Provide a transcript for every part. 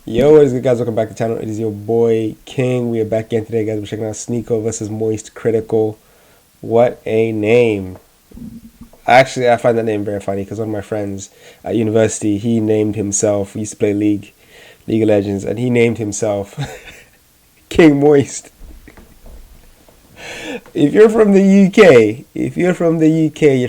Yo, what is good, guys? Welcome back to the channel. It is your boy King. We are back again today, guys. We're checking out Sneako versus Moistcritikal. What a name! Actually, I find that name very funny because one of my friends at university, he named himself. We used to play League of Legends, and he named himself King Moist. If you're from the UK, you're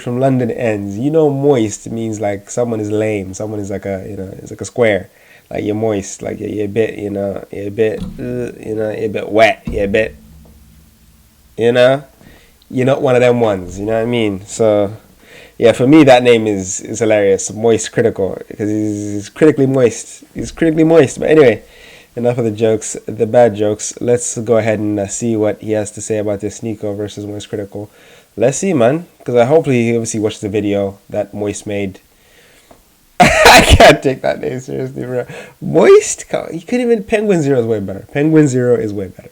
from London ends. You know, moist means like someone is lame. Someone is like it's like a square. Like you're moist, like you're a bit, you're a bit wet, you're a bit, you're not one of them ones, you know what I mean? So, yeah, for me that name is hilarious, Moistcritikal, because he's critically moist. He's critically moist. But anyway, enough of the jokes, the bad jokes. Let's go ahead and see what he has to say about this Sneako versus Moistcritikal. Let's see, man, because hopefully he obviously watched the video that Moist made. I can't take that name seriously, bro. Moist? You couldn't even. Penguinz0 is way better. Penguinz0 is way better.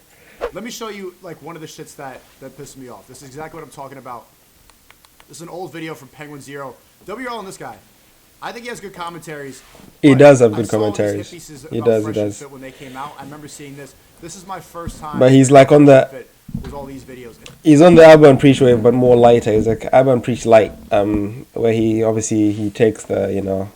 Let me show you like one of the shits that pissed me off. This is exactly what I'm talking about. This is an old video from Penguinz0. WRL on this guy. I think he has good commentaries. He does have good commentaries. He does. When they came out, I remember seeing this. This is my first time. But he's like on the. With all these videos. He's on the Alba and Preach wave, but more lighter. He's like Alba and Preach light. Where he takes the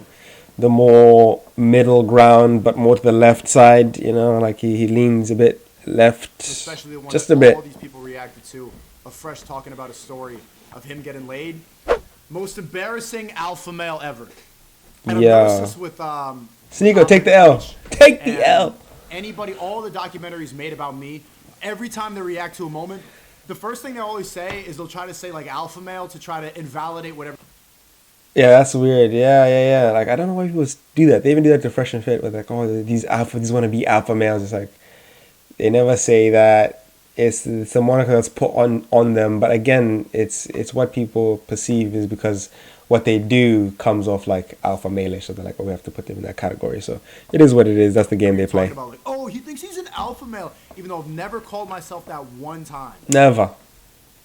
the more middle ground, but more to the left side. Like he leans a bit left, especially the one just that a bit. All these people reacted to a Fresh talking about a story of him getting laid. Most embarrassing alpha male ever. And yeah. I've noticed this with Sneako, take the L. Take the L. Anybody, all the documentaries made about me, every time they react to a moment, the first thing they always say is they'll try to say like alpha male to try to invalidate whatever. Yeah, that's weird. Yeah. Like I don't know why people do that. They even do that to Fresh and Fit with like, oh, these want to be alpha males. It's like they never say that. It's a moniker that's put on them. But again, it's what people perceive is because what they do comes off like alpha male-ish. So they're like, oh, we have to put them in that category. So it is what it is. That's the game they play. About, like, oh, he thinks he's an alpha male, even though I've never called myself that one time. Never.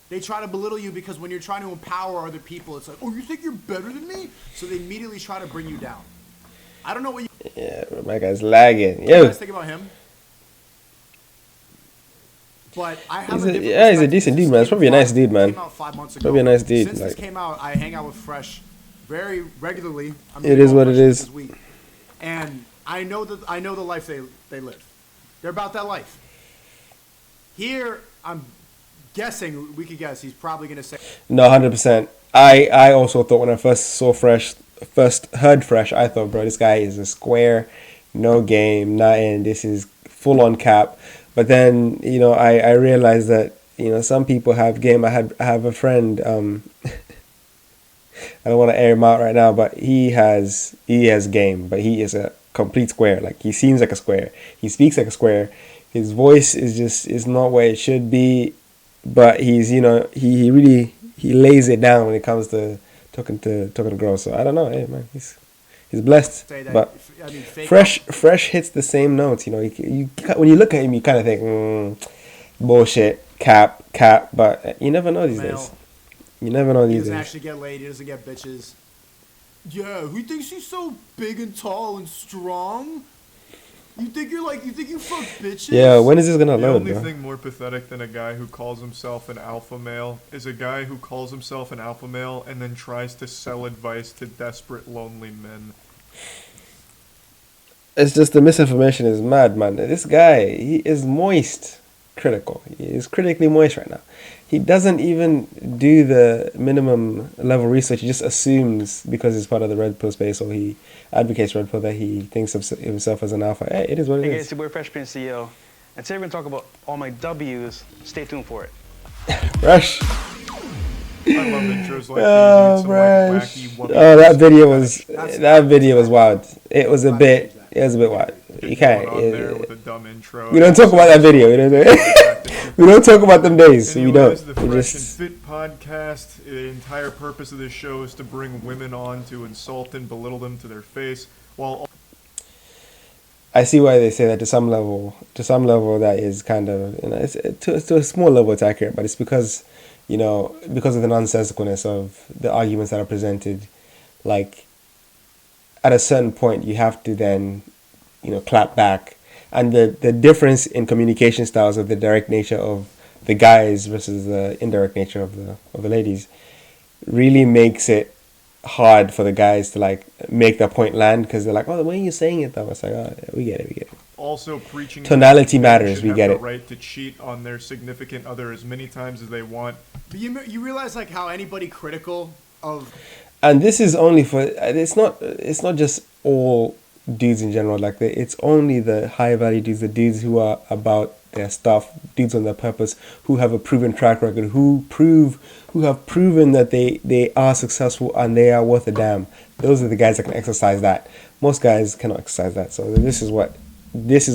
They try to belittle you because when you're trying to empower other people, it's like, oh, you think you're better than me? So they immediately try to bring you down. I don't know what you... Yeah, my guy's lagging. What do you guys think about him? But I have he's a decent dude, man. It's probably a nice dude, man. Came out 5 months ago. Probably a nice dude. Since this came out, I hang out with Fresh very regularly. It is what it is. And I know the life they live. They're about that life. Here, I'm guessing, we could guess, he's probably going to say... No, 100%. I also thought when I first heard Fresh, I thought, bro, this guy is a square, no game, nothing. This is full on cap. But then, I realized that, some people have game. I have a friend, I don't want to air him out right now, but he has game, but he is a complete square. Like, he seems like a square. He speaks like a square. His voice is not where it should be, but he's, he really lays it down when it comes to talking to girls. So I don't know, hey man, he's blessed. But Fresh hits the same notes. You when you look at him, you kind of think, bullshit, cap. But you never know these days. You never know these days. He doesn't actually get laid. He doesn't get bitches. Yeah, who thinks he's so big and tall and strong? You think you fuck bitches? Yeah, when is this gonna load, bro? The only thing more pathetic than a guy who calls himself an alpha male is a guy who calls himself an alpha male and then tries to sell advice to desperate, lonely men. It's just the misinformation is mad, man. This guy, he is Moistcritikal. He is critically moist right now. He doesn't even do the minimum level research. He just assumes because he's part of the Red Pill space, or he advocates Red Pill, that he thinks of himself as an alpha. Hey, it is what it is. It's your boy Fresh Prince CEO. And today we're going to talk about all my W's. Stay tuned for it. Fresh. I love intros like Oh, these. Oh, that video was wild. It was a bit wild. You can't. With a dumb intro. We don't talk about that video. We don't talk about them days. Anyways, we don't. The Fresh and Fit podcast. The entire purpose of this show is to bring women on to insult and belittle them to their face, while. I see why they say that to some level. To some level, that is kind of to a small level it's accurate, but it's because because of the nonsensicalness of the arguments that are presented. Like, at a certain point, you have to then clap back. And the difference in communication styles of the direct nature of the guys versus the indirect nature of the ladies really makes it hard for the guys to like make their point land, because they're like, oh, the way you're saying it though, it's like, oh, yeah, we get it. Also preaching Tonality that matters, should we have get the it. right to cheat on their significant other as many times as they want. But you realize like how anybody critical of And this is only for, it's not just all dudes in general, like it's only the high value dudes, the dudes who are about their stuff, dudes on their purpose, who have a proven track record, who have proven that they are successful and they are worth a damn. Those are the guys that can exercise that. Most guys cannot exercise that. So this is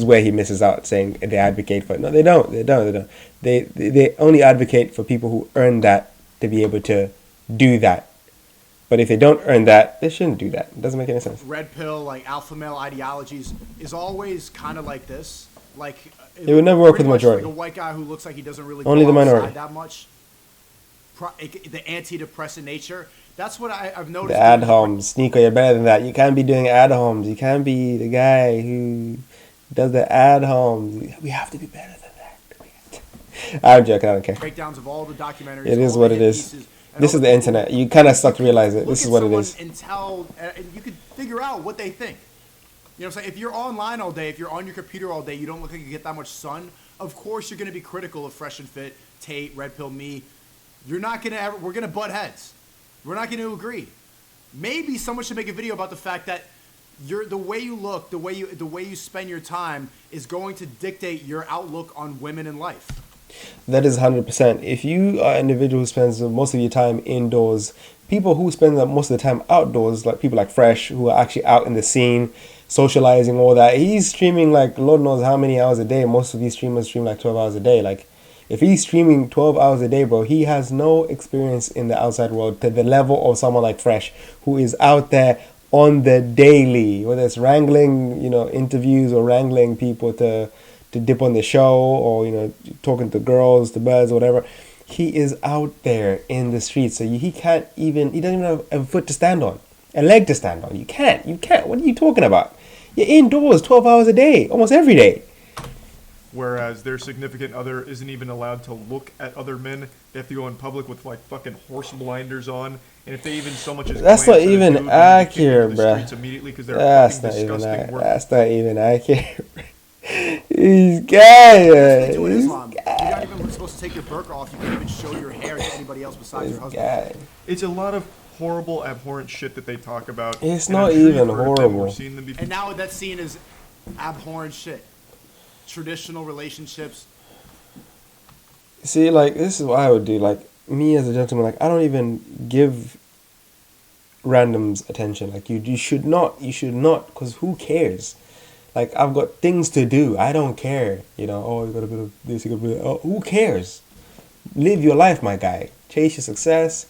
where he misses out, saying they advocate for it. No, they don't. They only advocate for people who earn that to be able to do that. But if they don't earn that, they shouldn't do that. It doesn't make any sense. red pill, like alpha male ideologies is always kind of like this. Like It would never work with the pretty much majority. Like a white guy who looks like he doesn't really Only go the outside minority. that much. The antidepressant nature. That's what I've noticed. The ad homs. Sneako, you're better than that. You can't be doing ad homs. You can't be the guy who does the ad homs. We have to be better than that. I'm joking. I don't care. Breakdowns of all the documentaries. It is all what the it hit is. pieces, and This all is the the people- internet. You kind of start to realize it. Look This at is what it someone is. And tell, and you can figure out what they think. You know what I'm saying? If you're online all day, if you're on your computer all day, you don't look like you get that much sun. Of course, you're going to be critical of Fresh and Fit, Tate, Red Pill, me. You're not going to ever. We're going to butt heads. We're not going to agree. Maybe someone should make a video about the fact that the way you look, the way you spend your time is going to dictate your outlook on women in life. That is 100%. If you are an individual who spends most of your time indoors, people who spend most of the time outdoors, like people like Fresh, who are actually out in the scene, socializing, all that, he's streaming like Lord knows how many hours a day. Most of these streamers stream like 12 hours a day. Like, if he's streaming 12 hours a day, bro, he has no experience in the outside world to the level of someone like Fresh, who is out there on the daily, whether it's wrangling, interviews or wrangling people to dip on the show, or talking to girls, to birds, or whatever. He is out there in the streets, so he doesn't even have a foot to stand on, a leg to stand on. You can't. What are you talking about? You're indoors 12 hours a day, almost every day. Whereas their significant other isn't even allowed to look at other men. They have to go in public with like fucking horse blinders on, and if they even so much as That's glance not at a even dude, they're kicked into accurate, the bruh. streets immediately because they're That's fucking not even disgusting. that's not even accurate. These guys. They do in These Islam. You're not even supposed to take your burqa off. You can't even show your hair to anybody else besides your husband. guy. It's a lot of horrible, abhorrent shit that they talk about. It's and not I'm sure even you've heard of them or horrible. seen them before. And now that's seen as abhorrent shit. Traditional relationships. See, like, this is what I would do. Like, me as a gentleman, like, I don't even give randoms attention. Like, you should not, because who cares? Like, I've got things to do. I don't care. Oh, you got a bit of this, you got a bit of, oh, who cares? Live your life, my guy. Chase your success,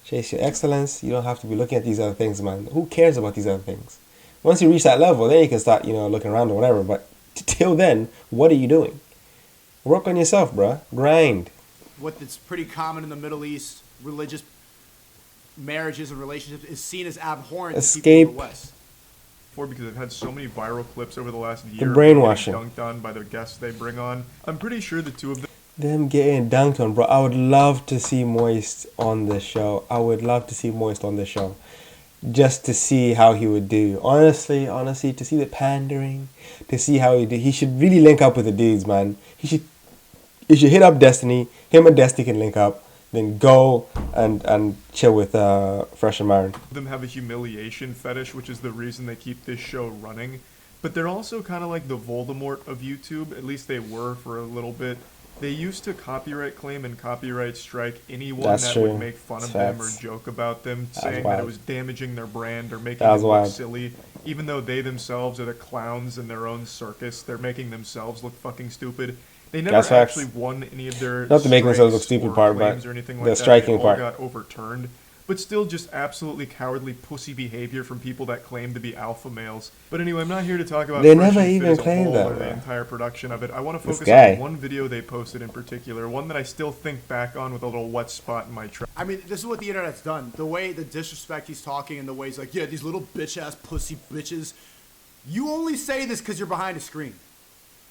chase your excellence. You don't have to be looking at these other things, man. Who cares about these other things? Once you reach that level, then you can start, looking around or whatever. But till then, what are you doing? Work on yourself, bruh. Grind. What is pretty common in the Middle East, religious marriages and relationships, is seen as abhorrent to people in the West. Because I've had so many viral clips over the last year. The of them brainwashing. getting dunked on by the guests they bring on. I'm pretty sure the two of them. Them getting dunked on, bro. I would love to see Moist on the show. Just to see how he would do. Honestly, to see the pandering, to see how he do. He should really link up with the dudes, man. He should hit up Destiny. Him and Destiny can link up. Then go and chill with Fresh and Marin. Them have a humiliation fetish, which is the reason they keep this show running. But they're also kind of like the Voldemort of YouTube. At least they were for a little bit. They used to copyright claim and copyright strike anyone That's that true. would make fun That's of them or facts. joke about them, That's saying that wild. it was damaging their brand or making That was them look wild. silly. Even though they themselves are the clowns in their own circus, they're making themselves look fucking stupid. They never That's facts. actually won any of their Not to make themselves look strikes stupid or part, but claims or anything like the that. striking They all part. got overturned. But still just absolutely cowardly pussy behavior from people that claim to be alpha males. But anyway, I'm not here to talk about They Fresh never and Fit even as a claimed whole that, or the bro. entire production of it. I want to This focus guy. on one video they posted in particular, one that I still think back on with a little wet spot in my trap. I mean, this is what the internet's done. The way the disrespect he's talking and the way he's like, yeah, these little bitch-ass pussy bitches. You only say this because you're behind a screen.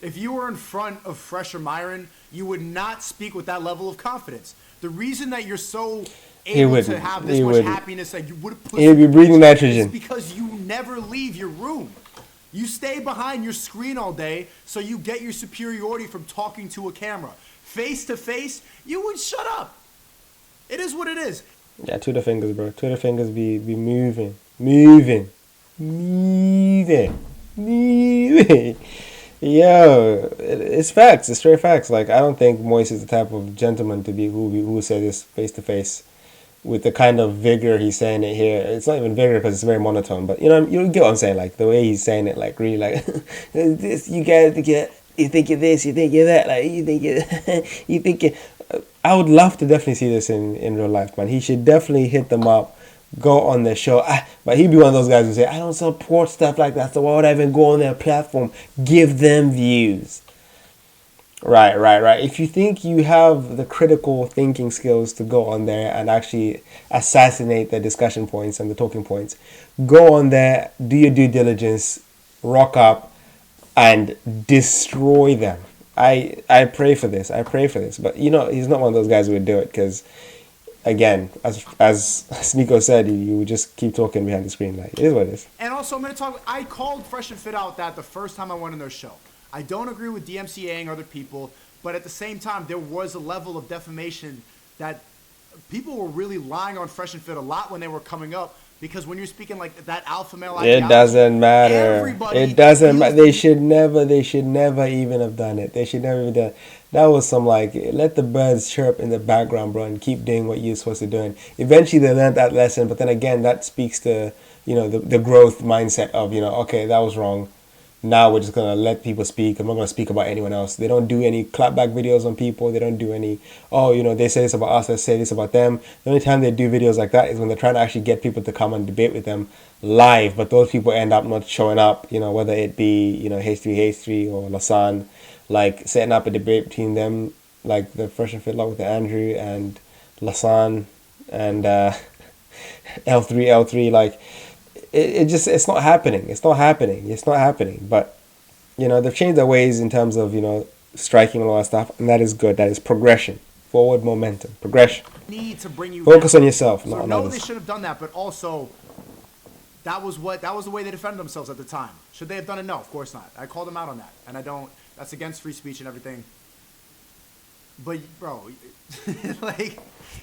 If you were in front of Fresh or Myron, you would not speak with that level of confidence. The reason that you're so able to have this much happiness that you would put He'd be breathing nitrogen. is because you never leave your room. You stay behind your screen all day, so you get your superiority from talking to a camera. Face to face, you would shut up. It is what it is. Yeah, Twitter fingers, bro. Twitter fingers be moving. Yo, it's facts. It's straight facts. Like, I don't think Moist is the type of gentleman to be who will say this face to face with the kind of vigor he's saying it here. It's not even vigor because it's very monotone, but you get what I'm saying. Like the way he's saying it, like really, like this. You guys get. You think you're this. You think you're that. Like you think you. You think you. I would love to definitely see this in real life, man. He should definitely hit them up. Go on their show. But he'd be one of those guys who say, I don't support stuff like that, so why would I even go on their platform? Give them views. Right. If you think you have the critical thinking skills to go on there and actually assassinate the discussion points and the talking points, go on there, do your due diligence, rock up, and destroy them. I pray for this. But, he's not one of those guys who would do it because... Again, as Sneako said, you would just keep talking behind the screen. Like, it is what it is. And also, I'm going to talk... I called Fresh and Fit out that the first time I went on their show. I don't agree with DMCAing other people, but at the same time, there was a level of defamation that people were really lying on Fresh and Fit a lot when they were coming up. Because when you're speaking like that alpha male ideology, it doesn't matter. It doesn't matter. They should never even have done it. They should never have done it. That was some like, let the birds chirp in the background, bro, and keep doing what you're supposed to do. And eventually they learned that lesson. But then again, that speaks to, the growth mindset of, okay, that was wrong. Now we're just going to let people speak. I'm not going to speak about anyone else. They don't do any clapback videos on people. They don't do any, they say this about us, let's say this about them. The only time they do videos like that is when they're trying to actually get people to come and debate with them live. But those people end up not showing up, whether it be, H3 or Lasan, like setting up a debate between them, like the Fresh and Fit Lock with the Andrew and Lasan and L3, like... It's not happening. It's not happening. But, they've changed their ways in terms of, striking and all that stuff. And that is good. That is progression. Forward momentum. Progression. Need to bring you Focus on yourself, not on no, others. they should have done that. But also, that was the way they defended themselves at the time. Should they have done it? No, of course not. I called them out on that. And that's against free speech and everything. But, bro, like...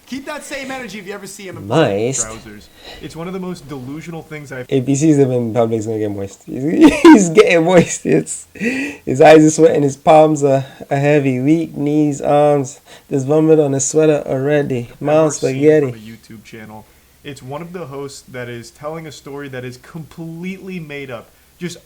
Keep that same energy if you ever see him in Moist. Trousers. It's one of the most delusional things I've... If he sees them in public, he's going to get moist. He's getting moist. His eyes are sweating. His palms are heavy. Weak knees, arms. There's vomit on his sweater already. Mouth spaghetti. From a YouTube channel. It's one of the hosts that is telling a story that is completely made up. Just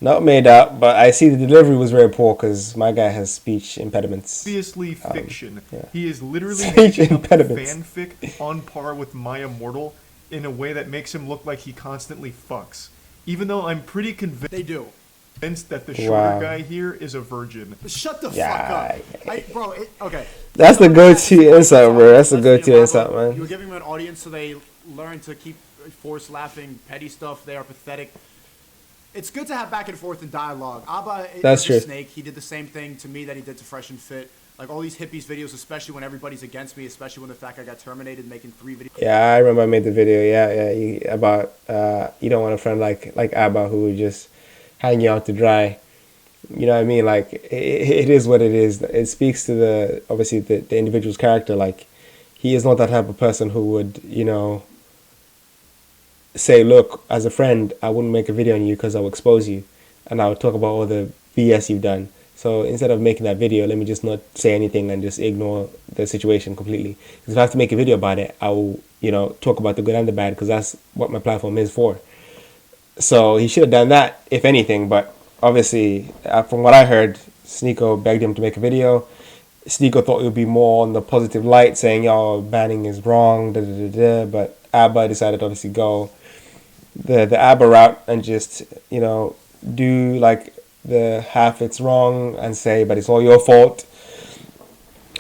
Not made up, but I see the delivery was very poor because my guy has speech impediments. obviously fiction. Yeah. He is literally Speech making up impediments. fanfic on par with My Immortal in a way that makes him look like he constantly fucks. Even though I'm pretty They do. convinced that the shorter Wow. guy here is a virgin. Shut the Yeah. fuck up. Okay. That's the go-to insult, bro. That's the Let's go-to be insult, Marvel. man. You were giving them an audience so they learn to keep force laughing, petty stuff. They are pathetic. It's good to have back and forth in dialogue. Abba That's is true. a snake. He did the same thing to me that he did to Fresh and Fit. Like all these hippies videos, especially when everybody's against me, especially when the fact I got terminated, making 3 videos. Yeah, I remember I made the video. About you don't want a friend like Abba who would just hang you out to dry. You know what I mean? Like it is what it is. It speaks to the individual's character. Like he is not that type of person who would say, look, as a friend, I wouldn't make a video on you because I'll expose you, and I would talk about all the BS you've done. So instead of making that video, let me just not say anything and just ignore the situation completely. Because if I have to make a video about it, I will, talk about the good and the bad because that's what my platform is for. So he should have done that, if anything. But obviously, from what I heard, Sneako begged him to make a video. Sneako thought it would be more on the positive light, saying, y'all, banning is wrong, But Abba decided to obviously go the Abba route and just, do like the half it's wrong and say, but it's all your fault.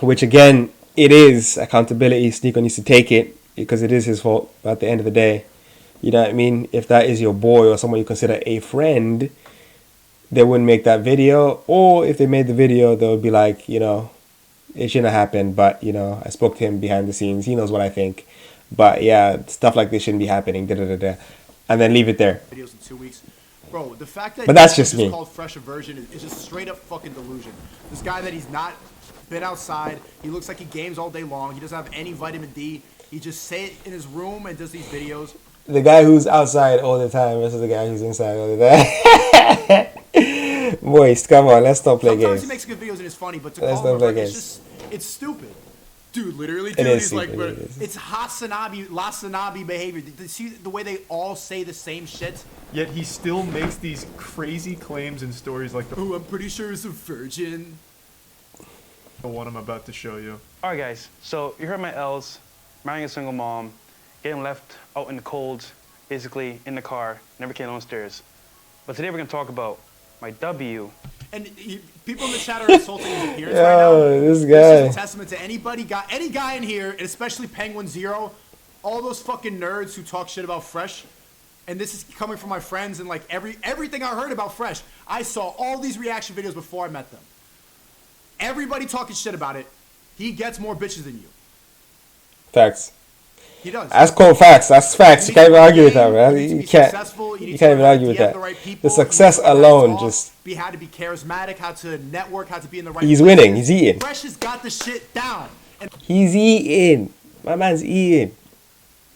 Which again, it is accountability. Sneako needs to take it because it is his fault at the end of the day. You know what I mean? If that is your boy or someone you consider a friend, they wouldn't make that video. Or if they made the video, they would be like, you know, it shouldn't have happened, but, you know, I spoke to him behind the scenes. He knows what I think. But yeah, stuff like this shouldn't be happening. Da, da, da, da. And then leave it there. Videos in 2 weeks. Bro, the fact that But that's just me. called fresh aversion is just straight up fucking delusion. This guy that he's not been outside, he looks like he games all day long, he doesn't have any vitamin D, he just sits in his room and does these videos. The guy who's outside all the time versus the guy who's inside all the time. Moist, come on, let's stop playing Sometimes games. he makes good videos and it's funny, but to Let's call him not a play it's games. just, it's stupid. Dude, literally, It dude, is he's like, stupid, bro, it is. it's Hasanabi behavior. Did you see the way they all say the same shit? Yet he still makes these crazy claims and stories like Oh, I'm pretty sure it's a virgin. the one I'm about to show you. All right, guys. So you heard my L's, marrying a single mom, getting left out in the cold, basically in the car, never came downstairs. But today we're gonna talk about my W. And people in the chat are insulting his appearance Yo, right now. this This guy. is a testament to any guy in here, and especially Penguinz0, all those fucking nerds who talk shit about Fresh. And this is coming from my friends and like everything I heard about Fresh. I saw all these reaction videos before I met them. Everybody talking shit about it. He gets more bitches than you. Facts. He does. That's called facts. That's facts. You can't even argue with that, man. You need to You be can't. successful. You, need You to can't even learn how argue to with DM that. the right people. The You need to success learn how to alone talk, just. how to be charismatic, how to network, how to be in the right He's places. winning. He's eating. Fresh has got the shit down. And He's eating. My man's eating.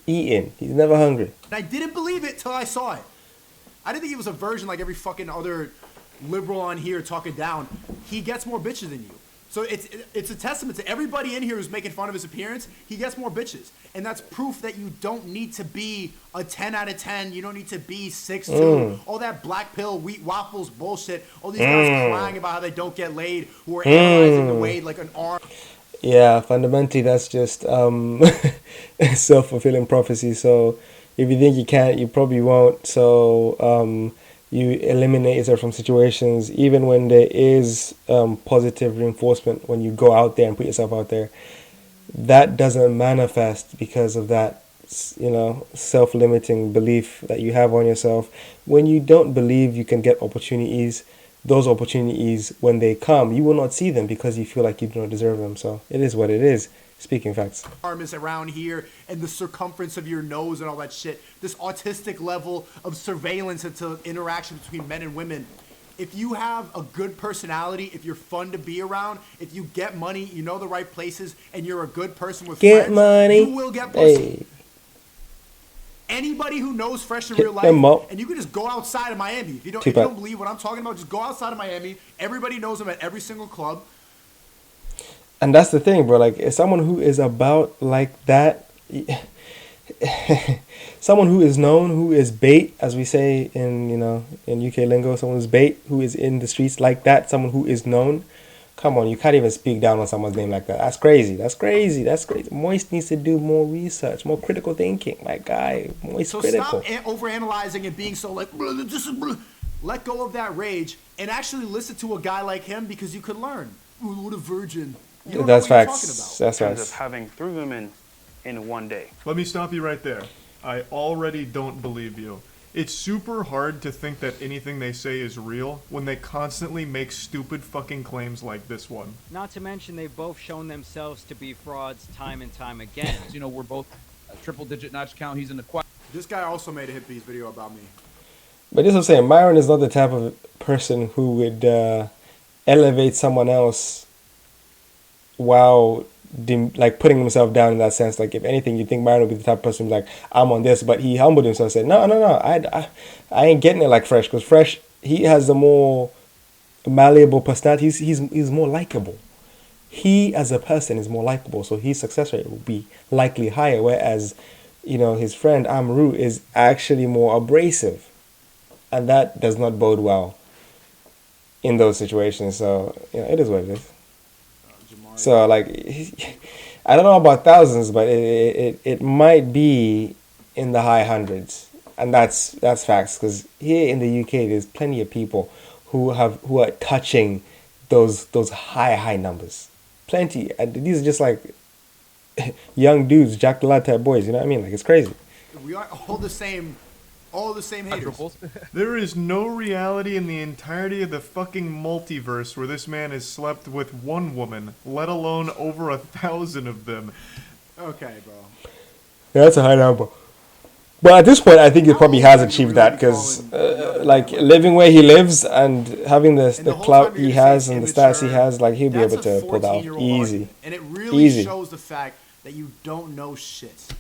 Eating. He's never hungry. I didn't believe it till I saw it. I didn't think he was a virgin like every fucking other liberal on here talking down. He gets more bitches than you. So it's a testament to everybody in here who's making fun of his appearance. He gets more bitches. And that's proof that you don't need to be a 10 out of 10. You don't need to be 6'2". All that black pill, wheat waffles bullshit. All these guys crying about how they don't get laid, who are analyzing the way like an arm. Yeah, fundamentally, that's just self-fulfilling prophecy. So if you think you can't, you probably won't. So you eliminate yourself from situations, even when there is positive reinforcement when you go out there and put yourself out there. That doesn't manifest because of that, you know, self-limiting belief that you have on yourself. When you don't believe you can get opportunities, those opportunities, when they come, you will not see them because you feel like you do not deserve them. So it is what it is. Speaking facts. Arm is around here and the circumference of your nose and all that shit. This autistic level of surveillance into interaction between men and women. If you have a good personality, if you're fun to be around, if you get money, you know the right places, and you're a good person with Get friends, money. you will get pussy. Hey. Anybody who knows Fresh in Hit real them life, up. and you can just go outside of Miami. If you don't Tupac. believe what I'm talking about, just go outside of Miami. Everybody knows him at every single club. And that's the thing, bro. Like, if someone who is about like that, someone who is known, who is bait, as we say in, you know, in UK lingo, someone who's bait, who is in the streets like that, someone who is known. Come on, you can't even speak down on someone's name like that. That's crazy. That's crazy. That's crazy. Moist needs to do more research, more critical thinking. My guy, Moist So critical. stop overanalyzing and being so like, "Blah, this is blah." Let go of that rage and actually listen to a guy like him because you could learn. Ooh, what a virgin. You don't That's know what facts. you're talking about. That's In terms of facts. having 3 women in one day. Let me stop you right there. I already don't believe you. It's super hard to think that anything they say is real when they constantly make stupid fucking claims like this one. Not to mention they've both shown themselves to be frauds time and time again. You know, we're both a triple-digit notch count. He's in the quad. This guy also made a hit piece video about me. But this is what I'm saying. Myron is not the type of person who would elevate someone else while like putting himself down in that sense. Like, if anything, you think Myron would be the type of person who's like, I'm on this, but he humbled himself and said, no, I ain't getting it like Fresh, because Fresh, he has a more malleable personality. He's more likable. He as a person is more likable, so his success rate will be likely higher, whereas, you know, his friend Amru is actually more abrasive, and that does not bode well in those situations. So, you know, it is what it is. So, like, I don't know about thousands, but it might be in the high hundreds, and that's facts. Because here in the UK, there's plenty of people who are touching those high numbers. Plenty, and these are just like young dudes, Jack the Lad type boys. You know what I mean? Like, it's crazy. We are all the same haters. Quadruples. There is no reality in the entirety of the fucking multiverse where this man has slept with one woman, let alone over 1,000 of them. Okay, bro. Yeah, that's a high number. But at this point, I think he probably How has old are you achieved really that because, calling like, another living where he lives and having the And the whole clout time you're he gonna say has it's and the stats he immature, has, like, he'll be that's able to a pull that off 14-year-old easy. argument. And it really Easy. shows the fact that you don't know shit.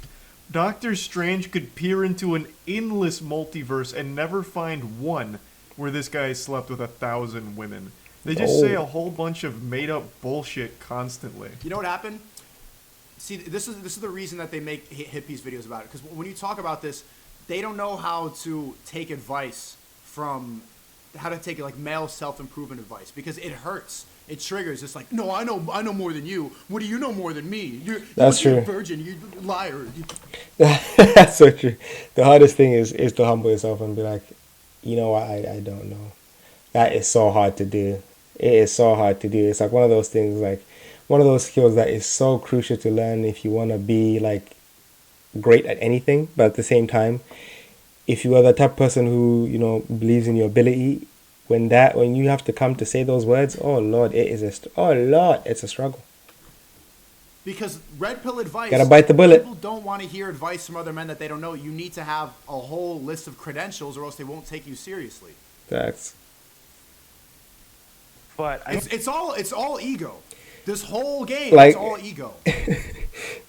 Doctor Strange could peer into an endless multiverse and never find one where this guy slept with 1,000 women. They just say a whole bunch of made-up bullshit constantly. You know what happened? See, this is the reason that they make hippies videos about it. Because when you talk about this, they don't know how to take advice from how to take like male self-improvement advice because it hurts. It triggers. It's like, no, I know more than you. What do you know more than me? That's you're true. a virgin. You liar. That's so true. The hardest thing is to humble yourself and be like, you know what, I don't know. That is so hard to do. It is so hard to do. It's like one of those things, like one of those skills that is so crucial to learn if you want to be like great at anything. But at the same time, if you are the type of person who, you know, believes in your ability, when you have to come to say those words, oh Lord, it's a struggle. Because red pill advice, Gotta bite the bullet. People don't want to hear advice from other men that they don't know. You need to have a whole list of credentials or else they won't take you seriously. Facts. But I It's all ego. This whole game Like- is all ego.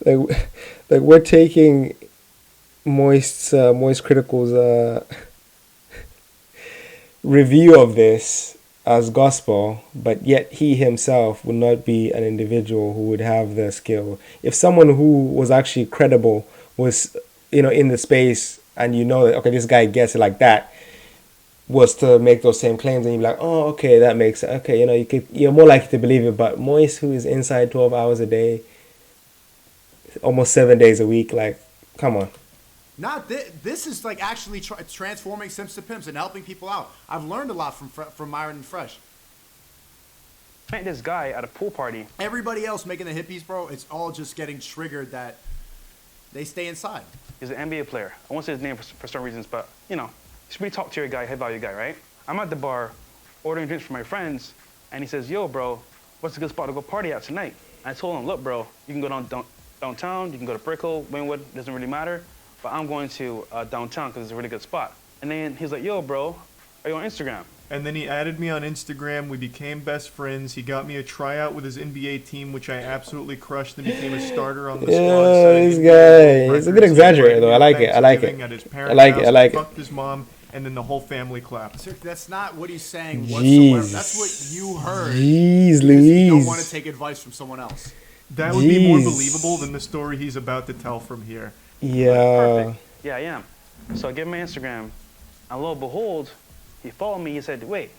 Like we're taking Moistcritikal's review of this as gospel, but yet he himself would not be an individual who would have the skill. If someone who was actually credible was, you know, in the space and you know that, okay, this guy gets it like that, was to make those same claims and you'd be like, oh, okay, that makes sense. Okay, you know, you're more likely to believe it. But Moist, who is inside 12 hours a day, almost 7 days a week, like, come on. Not this is like actually transforming Simps to Pimps and helping people out. I've learned a lot from Myron and Fresh. met this guy at a pool party. Everybody else making the hippies, bro, it's all just getting triggered that they stay inside. He's an NBA player. I won't say his name for some reasons, but, you know, he's a pretty top-tier guy, high-value guy, right? I'm at the bar ordering drinks for my friends, and he says, yo, bro, what's a good spot to go party at tonight? I told him, look, bro, you can go downtown, you can go to Brickell, Wynwood, doesn't really matter, but I'm going to downtown because it's a really good spot. And then he's like, yo, bro, are you on Instagram? And then he added me on Instagram. We became best friends. He got me a tryout with his NBA team, which I absolutely crushed and became a starter on the squad. Yeah, this guy, he's a good exaggerator, though. I like it. Fucked his mom, and then the whole family clapped. Sir, that's not what he's saying Jeez. whatsoever. That's what you heard. Jeez, because you don't want Louise. to take advice from someone else. That would be more Jeez. believable than the story he's about to tell from here. Yeah. Perfect. Yeah, I am. So I give him my Instagram, and lo and behold, he followed me. He said, wait,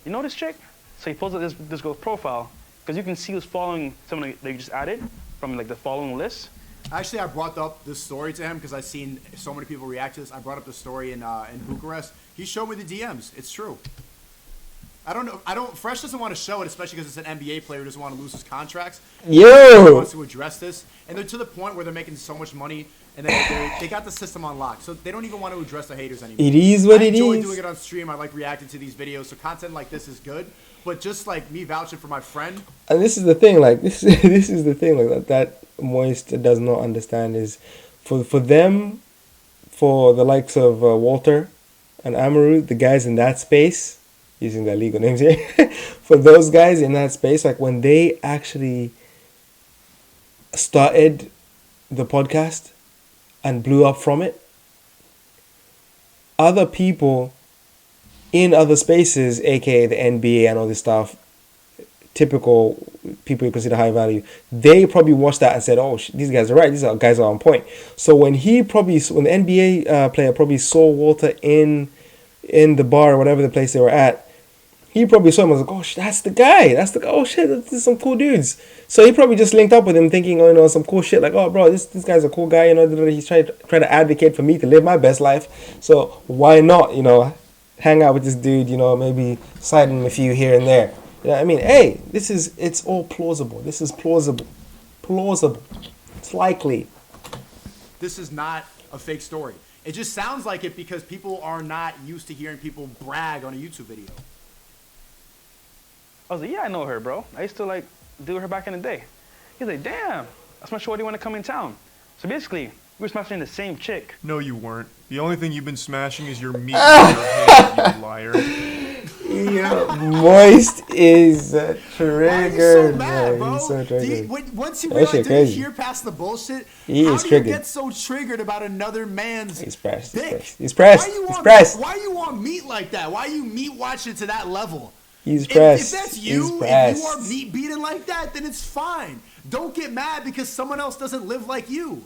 you know this chick? So he pulls up this girl's profile, because you can see who's following someone that you just added from like the following list. Actually, I brought up this story to him because I've seen so many people react to this. I brought up the story in Bucharest. He showed me the DMs. It's true. I don't know. Fresh doesn't want to show it, especially because it's an NBA player who doesn't want to lose his contracts. He Yo! wants to address this, and they're to the point where they're making so much money, and they got the system on lock, so they don't even want to address the haters anymore. It is what I it enjoy is. doing it on stream. I like reacting to these videos, so content like this is good. But just like me vouching for my friend, And this is the thing, like this is the thing, like that Moist does not understand is for them, for the likes of Walter and Amaru, the guys in that space, using their legal names here, for those guys in that space, like when they actually started the podcast and blew up from it, other people in other spaces, aka the NBA and all this stuff, typical people you consider high value, they probably watched that and said, "Oh, these guys are right. These guys are on point." So when the NBA player probably saw Walter in the bar or whatever the place they were at, he probably saw him and was like, "Oh, that's the guy. That's the guy. Oh shit, this is some cool dudes." So he probably just linked up with him, thinking, "Oh, you know, some cool shit. Like, oh, bro, this guy's a cool guy. You know, he's trying to advocate for me to live my best life. So why not, you know, hang out with this dude? You know, maybe slide him a few here and there." You know what I mean? Hey, it's all plausible. This is plausible. Plausible. It's likely. this is not a fake story. It just sounds like it because people are not used to hearing people brag on a YouTube video. I was like, yeah, I know her, bro. I used to like do her back in the day. He's like, damn, that's my shorty want to come in town. So basically, we were smashing the same chick. No, you weren't. The only thing you've been smashing is your meat in your hand, you liar. Yeah, Moist is triggered. Why are you so mad, bro? He's so triggered. Once you That realize, shit did you crazy. hear past the bullshit? He how is do triggered. you get so triggered about another man's He's pressed. dick? He's pressed. He's pressed. Why you want meat like that? Why you meat watching to that level? He's If pressed. that's He's you, if pressed. you are meat beating like that, then it's fine. Don't get mad because someone else doesn't live like you.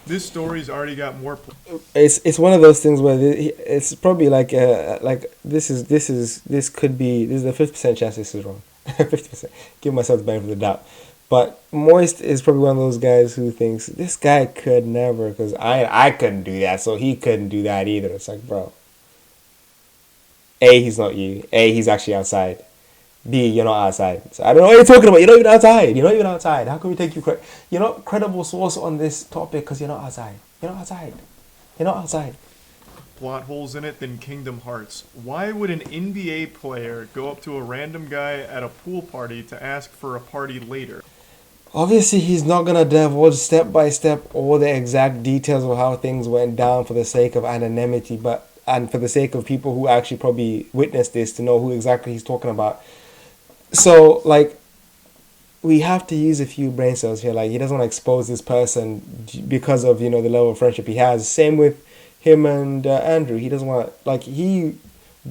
This story's already got more. It's one of those things where it's probably like this is the 50% chance this is wrong. 50%. Give myself the benefit of the doubt. But Moist is probably one of those guys who thinks this guy could never, because I couldn't do that, so he couldn't do that either. It's like, bro. A, he's not you. A, he's actually outside. B, you're not outside. So I don't know what you're talking about. You're not even outside. You're not even outside. How can we take you You're not credible source on this topic because you're not outside. You're not outside. You're not outside. Plot holes in it than Kingdom Hearts. Why would an NBA player go up to a random guy at a pool party to ask for a party later? Obviously, he's not going to divulge step by step all the exact details of how things went down for the sake of anonymity, and for the sake of people who actually probably witnessed this to know who exactly he's talking about. So, like, we have to use a few brain cells here. Like, he doesn't want to expose this person because of, the level of friendship he has. Same with him and Andrew. He doesn't want, he's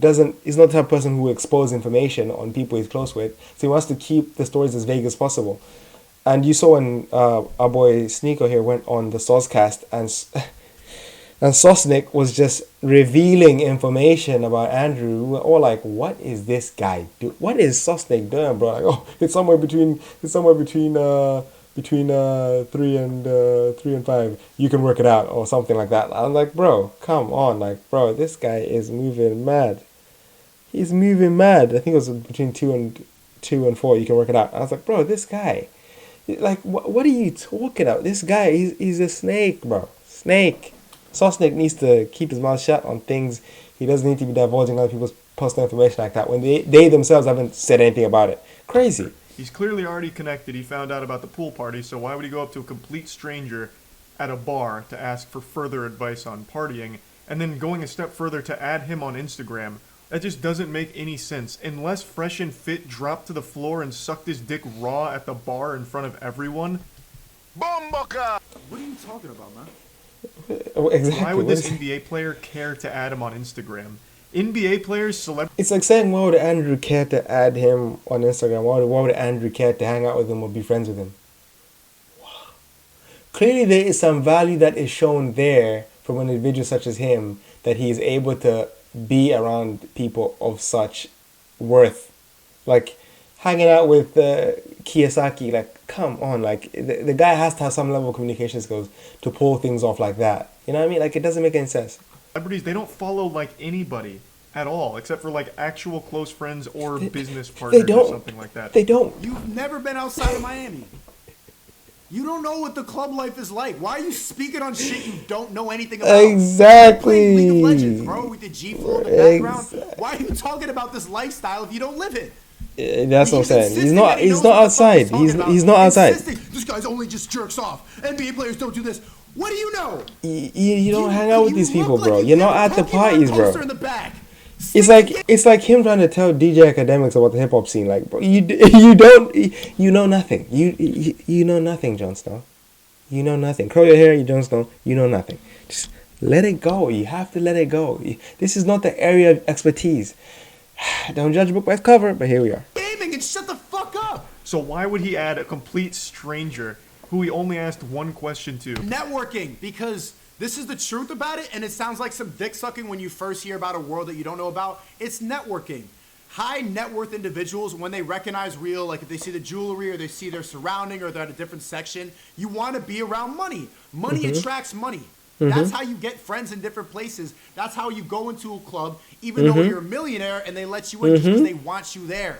not the type of person who will expose information on people he's close with. So he wants to keep the stories as vague as possible. And you saw when our boy Sneako here went on the Soscast and Sosnick was just revealing information about Andrew. We were all like, what is this guy doing? What is Sosnick doing, bro? Like, oh, it's somewhere between 3 and 5. You can work it out or something like that. I'm like, bro, come on. Like, bro, this guy is moving mad. He's moving mad. I think it was between 2 and 4. You can work it out. I was like, bro, this guy. Like, what are you talking about? This guy, he's a snake, bro. Snake. Sosnick needs to keep his mouth shut on things. He doesn't need to be divulging other people's personal information like that when they themselves haven't said anything about it. Crazy. He's clearly already connected. He found out about the pool party, so why would he go up to a complete stranger at a bar to ask for further advice on partying, and then going a step further to add him on Instagram? That just doesn't make any sense. Unless Fresh and Fit dropped to the floor and sucked his dick raw at the bar in front of everyone. Bomboka! What are you talking about, man? Exactly. Why would this NBA player care to add him on Instagram? NBA players, It's like saying, why would Andrew care to add him on Instagram? Why would Andrew care to hang out with him or be friends with him? Wow. Clearly there is some value that is shown there from an individual such as him, that he is able to be around people of such worth. Like, hanging out with Kiyosaki, like, come on, like, the guy has to have some level of communication skills to pull things off like that. You know what I mean? Like, it doesn't make any sense. Celebrities, they don't follow like anybody at all, except for like actual close friends or business partners or something like that. They don't. You've never been outside of Miami. You don't know what the club life is like. Why are you speaking on shit you don't know anything about? Exactly. League of Legends, bro, with the G floor in the background. Why are you talking about this lifestyle if you don't live it? That's what I'm saying. He's not outside. He's not outside. This guy's only just jerks off. NBA players don't do this. What do you know? You don't hang out with these people, bro. You're not at the Pokemon parties, bro. poster in the back. It's like him trying to tell DJ Academics about the hip hop scene. Like, bro, you know nothing. You know nothing, Jon Snow. You know nothing. Curl your hair, you Jon Snow. You know nothing. Just let it go. You have to let it go. This is not the area of expertise. Don't judge a book by its cover, but here we are. Gaming and shut the fuck up. So why would he add a complete stranger who he only asked one question to? Networking, because this is the truth about it, and it sounds like some dick sucking when you first hear about a world that you don't know about. It's networking. High net worth individuals, when they recognize real, like if they see the jewelry or they see their surrounding or they're at a different section, you want to be around money. Money attracts money. That's how you get friends in different places. That's how you go into a club, even though you're a millionaire and they let you in just because they want you there.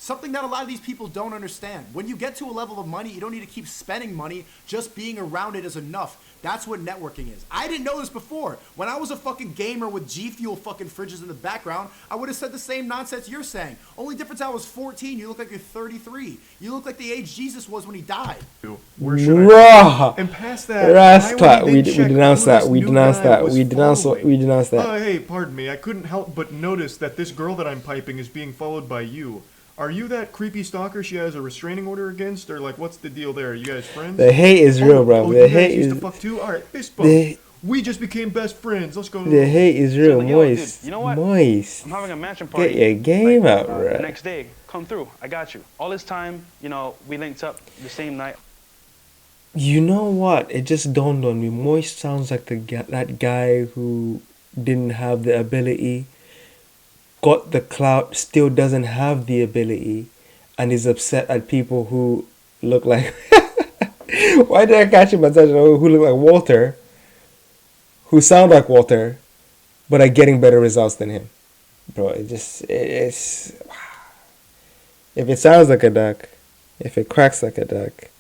Something that a lot of these people don't understand. When you get to a level of money, you don't need to keep spending money. Just being around it is enough. That's what networking is. I didn't know this before. When I was a fucking gamer with G Fuel fucking fridges in the background, I would have said the same nonsense you're saying. Only difference, I was 14. You look like you're 33. You look like the age Jesus was when he died. Where should I Raw. And past that, Rascal. We check denounced who that. this We new denounced guy that. was We denounced following. we denounced that. Oh, hey, pardon me. I couldn't help but notice that this girl that I'm piping is being followed by you. Are you that creepy stalker she has a restraining order against, or like what's the deal there? Are you guys friends? The hate is real, bro. Oh, The you guys hate used is to fuck too. All right, fist the- bump. We just became best friends. Let's go. the hate is real. Yo, dude, Moist. you know what? Moist. I'm having a mansion party. Get your game out, The bro. next day, come through. I got you. All this time, you know, we linked up the same night. You know what? It just dawned on me. Moist sounds like that guy who didn't have the ability, got the clout, still doesn't have the ability, and is upset at people who look like. Why did I catch him at such who look like Walter, who sound like Walter, but are getting better results than him, bro? It's. If it sounds like a duck, if it quacks like a duck,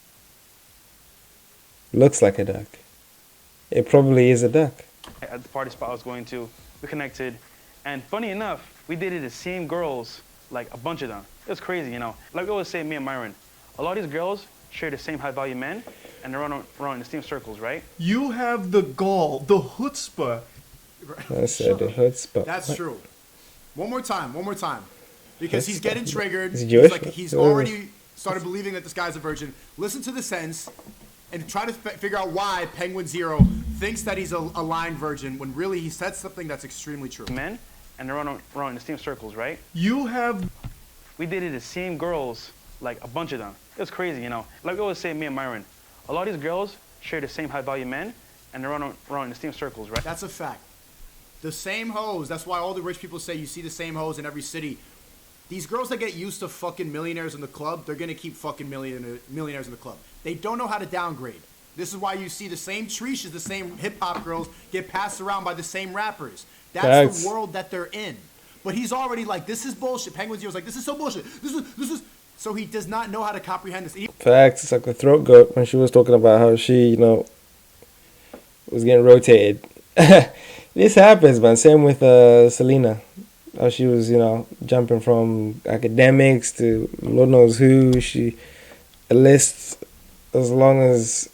looks like a duck, it probably is a duck. At the party spot I was going to, we connected, and funny enough, we dated the same girls, like a bunch of them. It was crazy, you know. Like we always say, me and Myron, a lot of these girls share the same high-value men, and they run in the same circles, right? You have the gall, the chutzpah. I said the chutzpah. That's true. One more time. Because he's getting triggered. Is he Jewish? He's already started believing that this guy's a virgin. Listen to the sentence and try to figure out why Penguinz0 thinks that he's a lying virgin when really he said something that's extremely true. Men, and they run in the same circles, right? You have. We dated the same girls, like a bunch of them. It was crazy, you know. Like we always say, me and Myron, a lot of these girls share the same high-value men, and they run in the same circles, right? That's a fact. The same hoes. That's why all the rich people say you see the same hoes in every city. These girls that get used to fucking millionaires in the club, they're going to keep fucking millionaires in the club. They don't know how to downgrade. This is why you see the same treaches, the same hip-hop girls get passed around by the same rappers. That's Facts. the world that they're in. But he's already like, this is bullshit. Penguinz0's like, this is so bullshit. This is. So he does not know how to comprehend this. Facts. It's like the throat goat when she was talking about how she, was getting rotated. This happens, man. Same with Selena. How she was, jumping from academics to Lord knows who. She a list as long as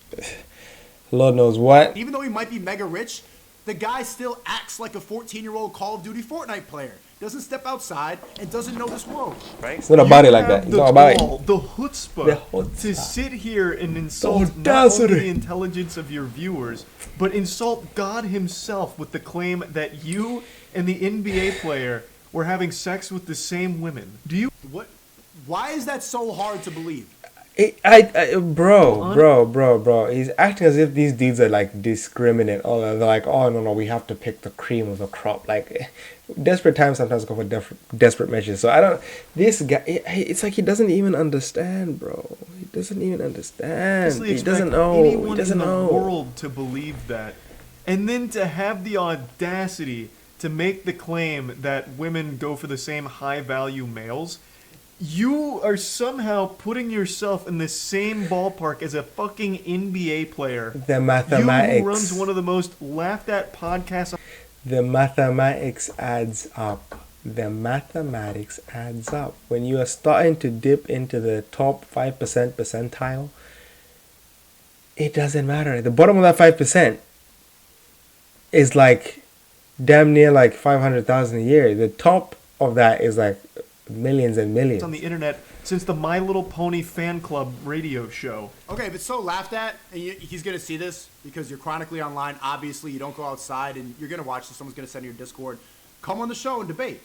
Lord knows what. Even though he might be mega rich, the guy still acts like a 14-year-old Call of Duty Fortnite player. Doesn't step outside and doesn't know this world. Right? It's not a body like that. It's not a body. The chutzpah, The chutzpah. to sit here and insult not audacity. only the intelligence of your viewers, but insult God himself with the claim that you and the NBA player were having sex with the same women. Do you? What? Why is that so hard to believe? Bro. He's acting as if these dudes are like discriminate. Or they're like, oh no, we have to pick the cream of the crop. Like, desperate times sometimes go for desperate measures. So I don't. This guy, it's like he doesn't even understand, bro. He doesn't even understand. Honestly He expect doesn't know. anyone He doesn't in the know. world to believe that, and then to have the audacity to make the claim that women go for the same high-value males. You are somehow putting yourself in the same ballpark as a fucking NBA player. The mathematics. You who runs one of the most laughed-at podcasts. The mathematics adds up. The mathematics adds up. When you are starting to dip into the top 5% percentile, it doesn't matter. The bottom of that 5% is like damn near like 500,000 a year. The top of that is like millions and millions. On the internet since the My Little Pony fan club radio show. Okay, if it's so laughed at, and he's going to see this because you're chronically online, obviously you don't go outside, and you're going to watch this, someone's going to send you your Discord, come on the show and debate.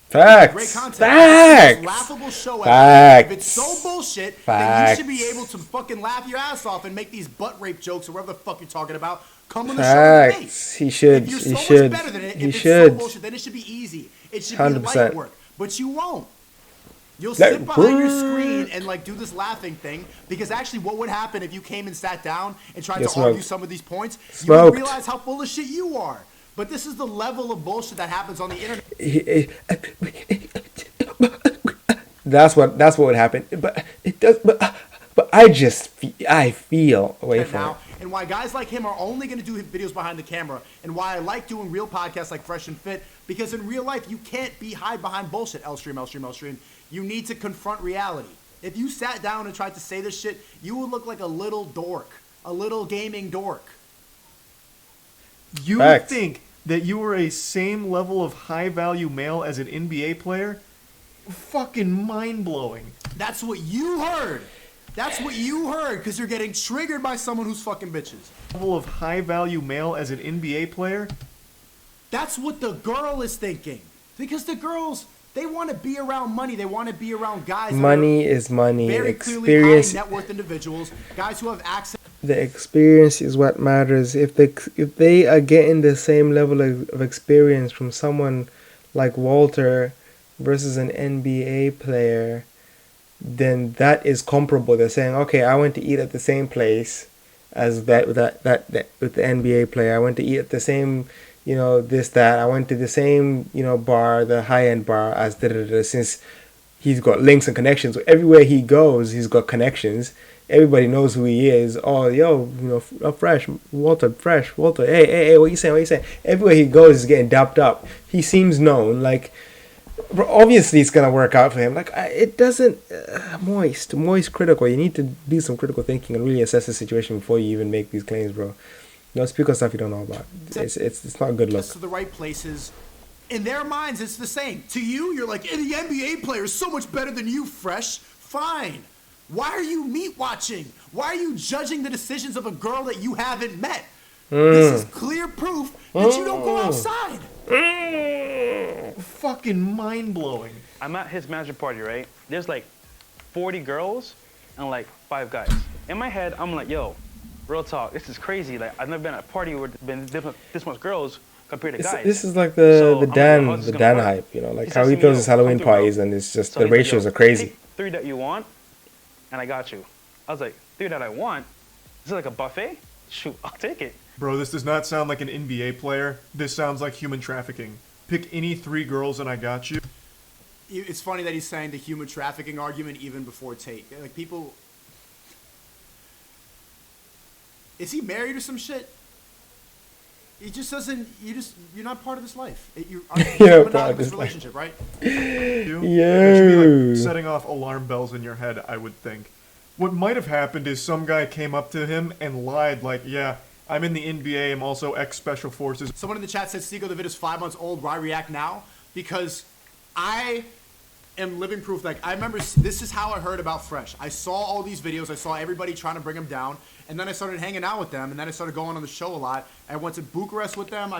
Facts. Great content. Facts. It's the most laughable show Facts. ever. If it's so bullshit, then Facts. you should be able to fucking laugh your ass off and make these butt rape jokes or whatever the fuck you're talking about. Come on the show and debate. Facts. He should. If you're He so should. much better than it, He if it's should. so bullshit, then it should be easy. It should be 100%. light work. But you won't. You'll Like, sit behind your screen and like do this laughing thing because actually what would happen if you came and sat down and tried Get to argue smoked. some of these points? You Smoked. would realize how full of shit you are. But this is the level of bullshit that happens on the internet. That's what would happen. But it does. But I feel away from now, it. and why guys like him are only going to do videos behind the camera, and why I like doing real podcasts like Fresh and Fit, because in real life you can't hide behind bullshit. L-stream. You need to confront reality. If you sat down and tried to say this shit, you would look like a little dork, a little gaming dork. You Facts. think that you were a same level of high value male as an NBA player? Fucking mind blowing. That's what you heard. That's what you heard, because you're getting triggered by someone who's fucking bitches. Level of high value male as an NBA player? That's what the girl is thinking. Because the girls, they want to be around money. They want to be around guys. Money is money. Very clearly Experience. high net worth individuals, guys who have access. The experience is what matters. If they are getting the same level of experience from someone like Walter versus an NBA player, then that is comparable. They're saying, okay, I went to eat at the same place as that with the NBA player. I went to eat at the same, this, that. I went to the same, bar, the high-end bar as since he's got links and connections. So everywhere he goes, he's got connections. Everybody knows who he is. Oh, yo, Fresh, Walter, hey, what you saying? Everywhere he goes, he's getting dapped up. He seems known, like, bro, obviously it's gonna work out for him. Like, it doesn't. Moistcritikal. You need to do some critical thinking and really assess the situation before you even make these claims, bro. Don't speak on stuff you don't know about. It's not a good look. To the right places. In their minds, it's the same. To you, you're like, the NBA player is so much better than you, Fresh. Fine. Why are you meat watching? Why are you judging the decisions of a girl that you haven't met? This is clear proof that you don't go outside. Fucking mind blowing. I'm at his management party, right? There's like 40 girls and like 5 guys. In my head, I'm like, yo, real talk, this is crazy. Like, I've never been at a party where there's been this much girls compared to guys. This is like So, the I'm Dan like, how's this the gonna Dan work? hype, like He how says he to me, throws yo, his Halloween come through, bro. parties and it's just So the he's like, ratios yo, are crazy. Take 3 that you want, and I got you. I was like, 3 that I want? This is like a buffet? Shoot, I'll take it. Bro, this does not sound like an NBA player. This sounds like human trafficking. Pick any 3 girls and I got you. It's funny that he's saying the human trafficking argument even before Tate. Like, people... Is he married or some shit? He just doesn't... You're not part of this life. You're You're not part of this this relationship, right? You? Yo. It should be like setting off alarm bells in your head, I would think. What might have happened is some guy came up to him and lied like, yeah, I'm in the NBA, I'm also ex-Special Forces. Someone in the chat said, Sneako, the video's 5 months old. Why react now? Because I am living proof. Like, I remember, this is how I heard about Fresh. I saw all these videos. I saw everybody trying to bring him down. And then I started hanging out with them. And then I started going on the show a lot. I went to Bucharest with them.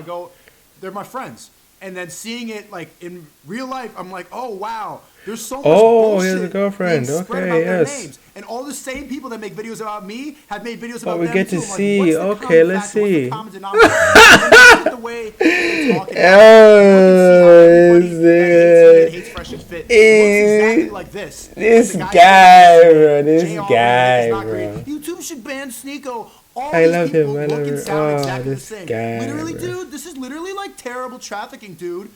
They're my friends. And then seeing it, like, in real life, I'm like, oh, wow. There's so much bullshit he has a girlfriend. being spread Okay, about their yes. names. And all the same people that make videos about me have made videos But about we them get too. to I'm like, see. what's the Okay, common let's factor? What's the see. common denominator? And look at the way they talk about Oh, it. Hates Fresh and Fit. Looks exactly like this. This The guy, bro. JR This guy, is not great. bro. YouTube should ban Sneako. All I these love people him. I look love and him. sound Oh, exactly the this same. guy, Literally, bro. dude, this is literally like terrible trafficking, dude.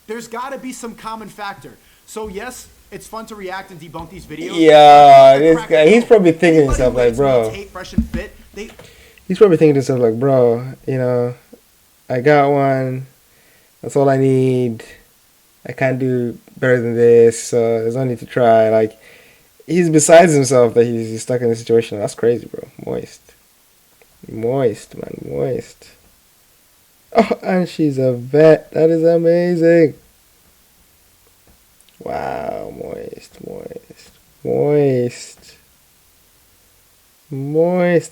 There's got to be some common factor. So yes, it's fun to react and debunk these videos. Yeah, this guy. He's probably thinking to Anybody himself who like, rates me bro. Tate, Fresh and Fit, He's probably thinking to himself like, bro. I got one. That's all I need. I can't do better than this. So there's no need to try. Like, he's besides himself that he's stuck in this situation. That's crazy, bro. Moist, man. Moist. Oh, and she's a vet. That is amazing. Wow, moist.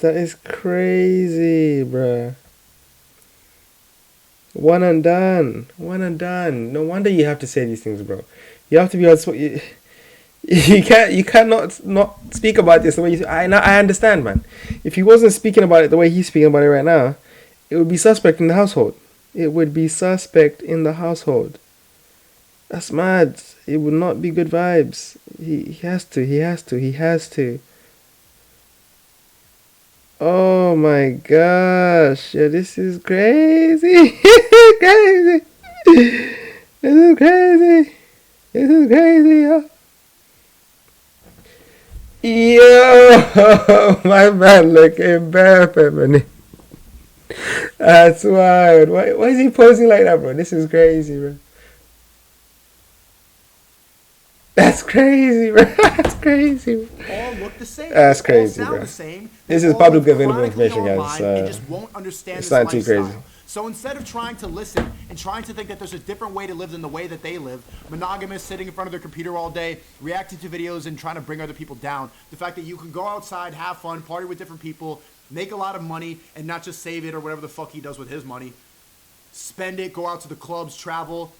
That is crazy, bruh. One and done. No wonder you have to say these things, bro. You have to be outspoken. You cannot not speak about this the way you. I understand, man. If he wasn't speaking about it the way he's speaking about it right now, it would be suspect in the household. That's mad. It would not be good vibes. He has to. Oh my gosh. Yeah, this is crazy. This is crazy. Yo. Yo, my man looking bare feminine. That's wild. Why is he posing like that, bro? This is crazy, bro. That's crazy, bro. That's crazy, bro. All look the same. That's They all crazy, sound bro. the same. This They is all public live available chronically information, guys. online and just won't understand it's this not too lifestyle. crazy. So instead of trying to listen and trying to think that there's a different way to live than the way that they live, monogamous, sitting in front of their computer all day, reacting to videos and trying to bring other people down, the fact that you can go outside, have fun, party with different people, make a lot of money, and not just save it or whatever the fuck he does with his money, spend it, go out to the clubs, travel,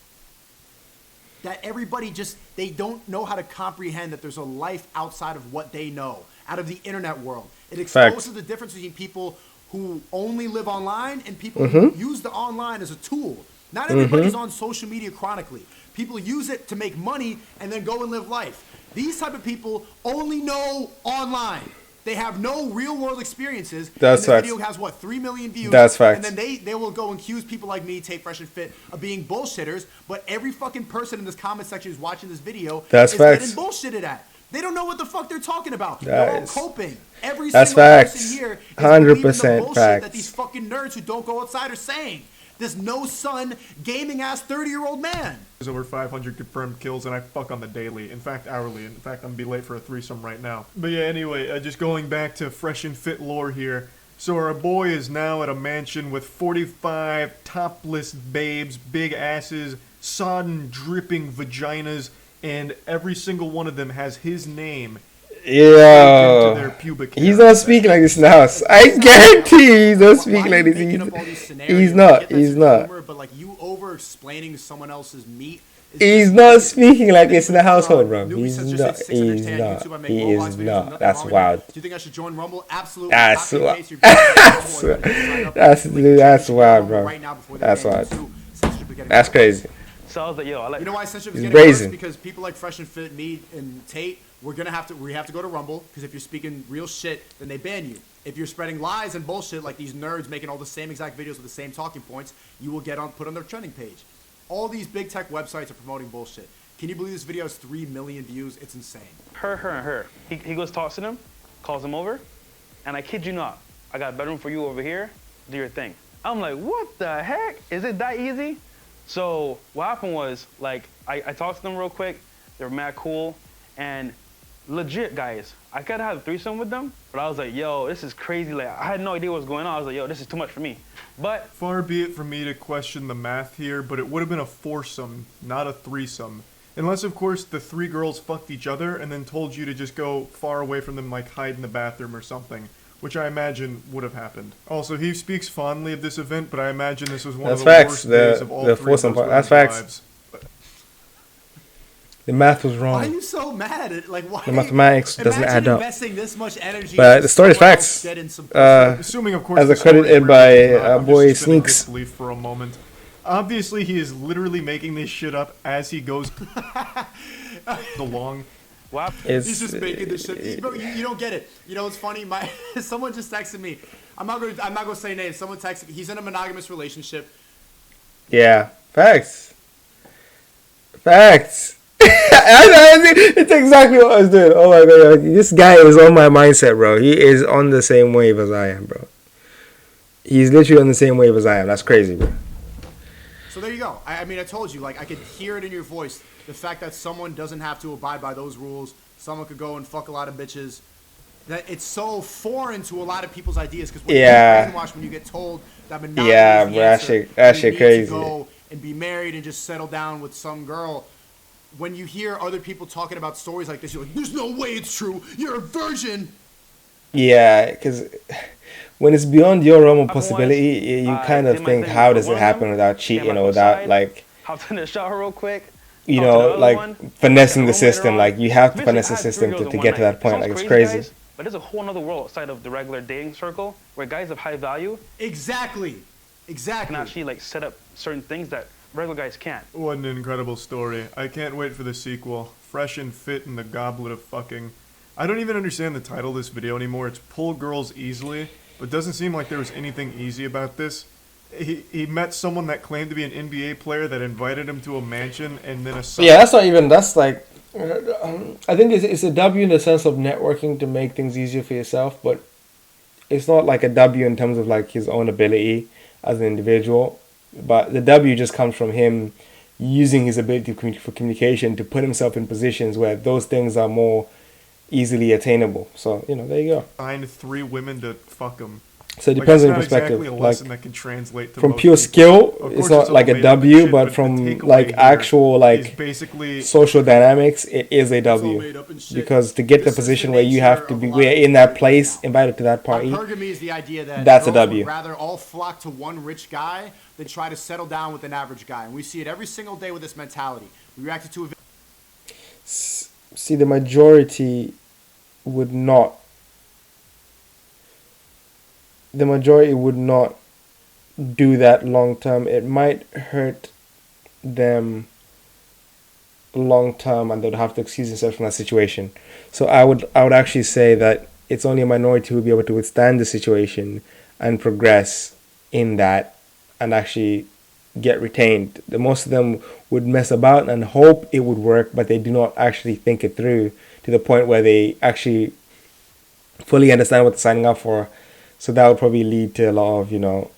that everybody just, they don't know how to comprehend that there's a life outside of what they know, out of the internet world. It exposes the difference between people who only live online and people who use the online as a tool. Not everybody's on social media chronically. People use it to make money and then go and live life. These type of people only know online. They have no real world experiences. That's and the facts. video has what, 3 million views. That's facts. And then they will go and accuse people like me, Tate Fresh and Fit, of being bullshitters. But every fucking person in this comment section who's watching this video That's is facts. getting bullshitted at. They don't know what the fuck they're talking about. That They're all is- coping. Every That's single facts. person here is 100% believing the bullshit that facts. these fucking nerds who don't go outside are saying. This no son gaming ass 30-year-old man. There's over 500 confirmed kills, and I fuck on the daily. In fact, hourly. In fact, I'm gonna be late for a threesome right now. But yeah, anyway, just going back to Fresh and Fit lore here. So our boy is now at a mansion with 45 topless babes, big asses, sodden, dripping vaginas, and every single one of them has his name into their Yo, pubic he's hair. not speaking like this in the house. I guarantee he's not speaking Why are like you this. making up all these scenarios? He's I not. get that He's it's not. humor, but like you over explaining someone else's meat. is He's just- not speaking like this in the household, bro. Newbie He's says just not. hit 600 He's on not. YouTube. I make He Roblox is videos, there's not. nothing That's wrong with wild. it. Do you think I should join Rumble? Absolutely. That's Copy and wild. paste your video. That's wild, bro. Right now before they That's ban you wild. too. Censorship is getting That's worse. crazy. So I was like, yo, I like. You know why censorship is He's getting brazen. worse? Because people like Fresh and Fit, me and Tate, we have to go to Rumble because if you're speaking real shit, then they ban you. If you're spreading lies and bullshit like these nerds making all the same exact videos with the same talking points, you will get put on their trending page. All these big tech websites are promoting bullshit. Can you believe this video has 3 million views? It's insane. her, and her. He goes talks to them, calls them over, and I kid you not, I got a bedroom for you over here. Do your thing. I'm like, what the heck? Is it that easy? So what happened was, like, I talked to them real quick. They were mad cool, and legit, guys, I could have a threesome with them, but I was like, yo, this is crazy. Like, I had no idea what was going on. I was like, yo, this is too much for me. But Far be it from me to question the math here, but it would have been a foursome, not a threesome. Unless, of course, the 3 girls fucked each other and then told you to just go far away from them, like hide in the bathroom or something, which I imagine would have happened. Also, he speaks fondly of this event, but I imagine this was one That's of the facts. worst The- days of all the 3 of foursome those part- that's women's facts. lives. The math was Why are wrong. you so mad? Like, why? The mathematics doesn't Imagine add up. investing this much energy. But into the story is someone else facts. getting some Assuming, of course, as the story accredited really by, is not, I'm boy just suspending Sneaks. disbelief for a moment. Obviously, he is literally making this shit up as he goes along. wow. He's just making this shit. Bro, you don't get it. You know, it's funny. Someone just texted me. I'm not gonna say names. Someone texted. He's in a monogamous relationship. Yeah, facts. Facts. It's exactly what I was doing. Oh my god, this guy is on my mindset, bro. He is on the same wave as I am, bro. He's literally on the same wave as I am. That's crazy, bro. So there you go. I mean, I told you. Like, I could hear it in your voice. The fact that someone doesn't have to abide by those rules. Someone could go and fuck a lot of bitches. That it's so foreign to a lot of people's ideas because when Yeah. you get brainwashed, when you get told that monogamy Yeah, is the bro, that answer, shit- that you shit need crazy. to go and be married and just settle down with some girl. When you hear other people talking about stories like this, you're like, "There's no way it's true. You're a virgin." Yeah, because when it's beyond your realm of Otherwise, possibility, you I kind of did my think, thing how with does one it of happen them, without came cheating back or without, outside, like, hopped in the shower real quick. you talked to the know, other like, one, finessing the got home later system. on. Like, you have to Basically, finesse I the had 3 system girls to in get one to that night. point. Sounds Like, it's crazy. guys, but there's a whole other world outside of the regular dating circle where guys of high value Exactly. can actually like set up certain things that regular guys can't. What an incredible story. I can't wait for the sequel. Fresh and Fit in the Goblet of Fucking. I don't even understand the title of this video anymore. It's Pull Girls Easily, but doesn't seem like there was anything easy about this. He met someone that claimed to be an NBA player that invited him to a mansion and then Yeah, that's not even, that's like, I think it's a W in the sense of networking to make things easier for yourself, but it's not like a W in terms of like his own ability as an individual. But the W just comes from him using his ability for communication to put himself in positions where those things are more easily attainable. So, there you go. Find 3 women to fuck him. So it depends on your it's perspective. not exactly a Like, lesson that can translate to from most pure people. skill, Of it's course, not all like a made up W, shit, but the from takeaway like here actual is like basically social dynamics, it is a It's all W. made up and shit. Because to get the This is position the where you nature have to of be a lot we're of in that people place, now. invited to that party. Hypergamy is the idea that That's a girls W. would rather all flock to one rich guy than try to settle down with an average guy. And we see it every single day with this mentality. We reacted to a See, the majority would not. The majority would not do that long term. It might hurt them long term, and they'd have to excuse themselves from that situation. So I would actually say that it's only a minority who will be able to withstand the situation and progress in that and actually get retained. The most of them would mess about and hope it would work, but they do not actually think it through to the point where they actually fully understand what they're signing up for. So that would probably lead to a lot of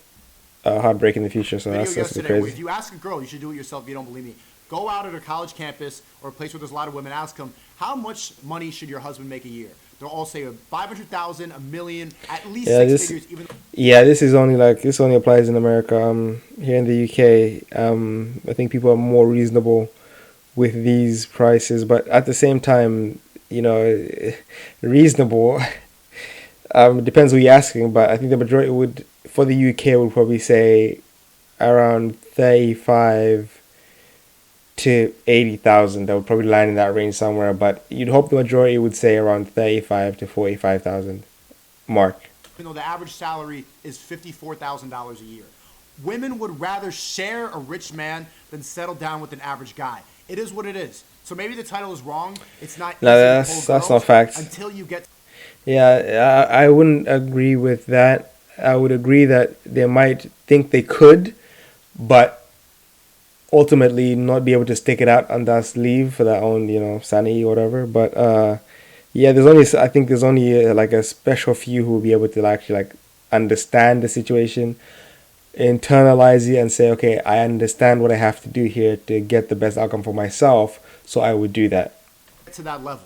heartbreak in the future. So video that's yesterday where crazy. if you ask a girl, you should do it yourself if you don't believe me. Go out at a college campus or a place where there's a lot of women, ask them, how much money should your husband make a year? They'll all say 500,000, a million, at least Yeah, six figures. Even Yeah, this only applies in America. Here in the UK, I think people are more reasonable with these prices, but at the same time, reasonable. Depends who you're asking, but I think the majority would, for the UK, would probably say around 35 to 80,000. That would probably land in that range somewhere, but you'd hope the majority would say around 35 to 45,000 mark. though the average salary is $54,000 a year. Women would rather share a rich man than settle down with an average guy. It is what it is. So maybe the title is wrong. It's not. No, easy to that's pull not girls facts. Until you get. Yeah, I wouldn't agree with that. I would agree that they might think they could, but ultimately not be able to stick it out and thus leave for their own, sanity or whatever. But yeah, I think there's only like a special few who will be able to actually understand the situation, internalize it, and say, okay, I understand what I have to do here to get the best outcome for myself, so I would do that. To that level.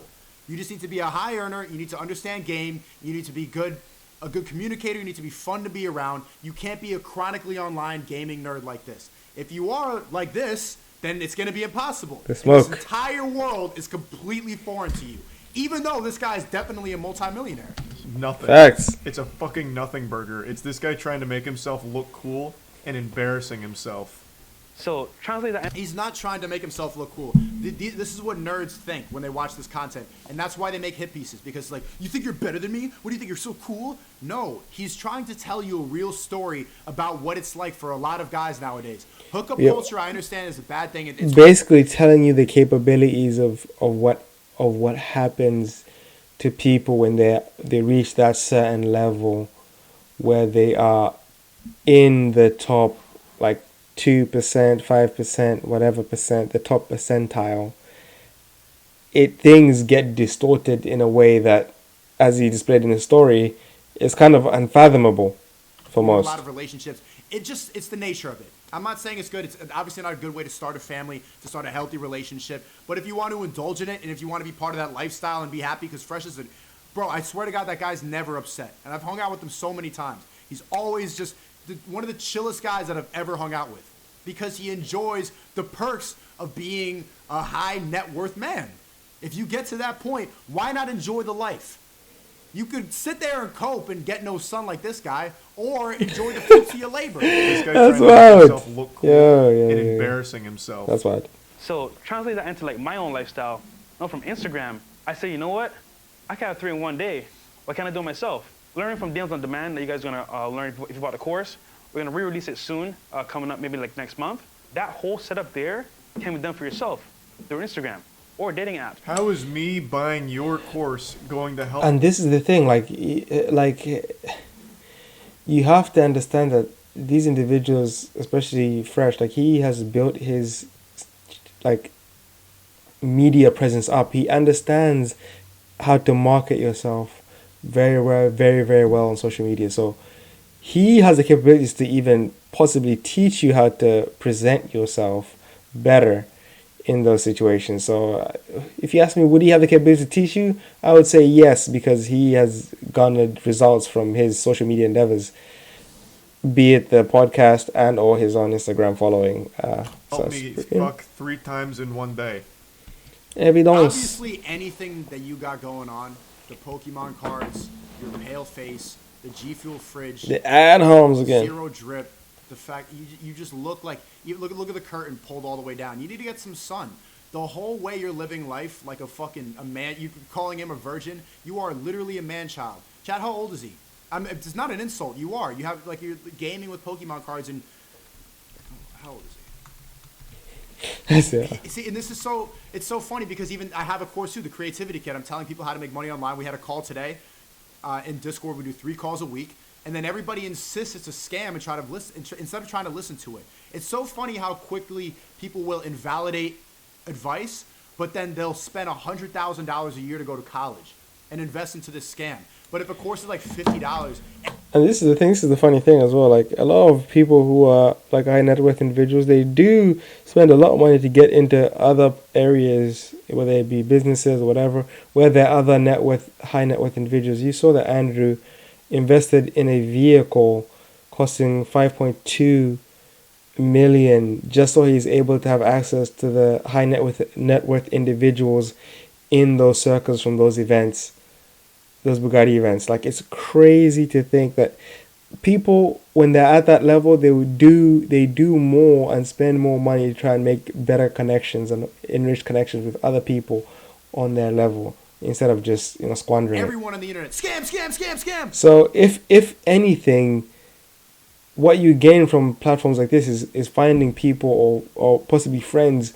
You just need to be a high earner. You need to understand game. You need to be a good communicator. You need to be fun to be around. You can't be a chronically online gaming nerd like this. If you are like this, then it's going to be impossible. The smoke. This entire world is completely foreign to you, even though this guy is definitely a multimillionaire. Nothing. Facts. It's a fucking nothing burger. It's this guy trying to make himself look cool and embarrassing himself. So translate that. He's not trying to make himself look cool. This is what nerds think when they watch this content. And that's why they make hit pieces. Because, you think you're better than me? What do you think? You're so cool? No. He's trying to tell you a real story about what it's like for a lot of guys nowadays. Hookup culture, I understand, is a bad thing. It's basically telling you the capabilities of what happens to people when they reach that certain level where they are in the top, 2%, 5%, whatever percent, the top percentile. Things get distorted in a way that, as he displayed in his story, is kind of unfathomable for most. A lot of relationships. It's the nature of it. I'm not saying it's good. It's obviously not a good way to start a family, to start a healthy relationship. But if you want to indulge in it, and if you want to be part of that lifestyle and be happy, because Fresh is bro, I swear to God, that guy's never upset. And I've hung out with him so many times. He's always just one of the chillest guys that I've ever hung out with, because he enjoys the perks of being a high net worth man. If you get to that point, why not enjoy the life? You could sit there and cope and get no sun like this guy, or enjoy the fruits of your labor. This guy That's trying to make wild. himself look cool Yeah, and yeah. embarrassing himself. That's wild. So translate that into my own lifestyle. From Instagram, I say, you know what? I can have 3 in one day. Why can't I do it myself? Learning from Deals on Demand that you guys are gonna learn if you bought the course. We're gonna re-release it soon, coming up maybe next month. That whole setup there can be done for yourself through Instagram or dating apps. How is me buying your course going to help? And this is the thing, you have to understand that these individuals, especially Fresh, he has built his media presence up. He understands how to market yourself very well, very, very well on social media. So he has the capabilities to even possibly teach you how to present yourself better in those situations. So if you ask me, would he have the capability to teach you? I would say yes, because he has garnered results from his social media endeavors, be it the podcast and or his on Instagram following. Help me fuck 3 times in one day. Evidence. Obviously, anything that you got going on, the Pokemon cards, your pale face, the G Fuel fridge, The ad-homes again. zero drip, the fact you just look like you look at the curtain pulled all the way down. You need to get some sun. The whole way you're living life like a man, you calling him a virgin. You are literally a man child. Chad, how old is he? It's not an insult. You are. You have you're gaming with Pokemon cards and how old is he? See, and it's so funny because even I have a course too, the Creativity Kit. I'm telling people how to make money online. We had a call today in Discord. We do 3 calls a week, and then everybody insists it's a scam and try to listen instead of trying to listen to it. It's so funny how quickly people will invalidate advice, but then they'll spend $100,000 a year to go to college and invest into this scam. But if a course is like $50, And this is the thing, this is the funny thing as well. Like, a lot of people who are like high net worth individuals, they do spend a lot of money to get into other areas, whether it be businesses or whatever, where there are other high net worth individuals. You saw that Andrew invested in a vehicle costing 5.2 million just so he's able to have access to the high net worth individuals in those circles from those events, those Bugatti events. Like, it's crazy to think that people, when they're at that level, they do more and spend more money to try and make better connections and enrich connections with other people on their level instead of just squandering it. everyone on the internet, scam, scam, scam, scam. So if anything, what you gain from platforms like this is finding people or possibly friends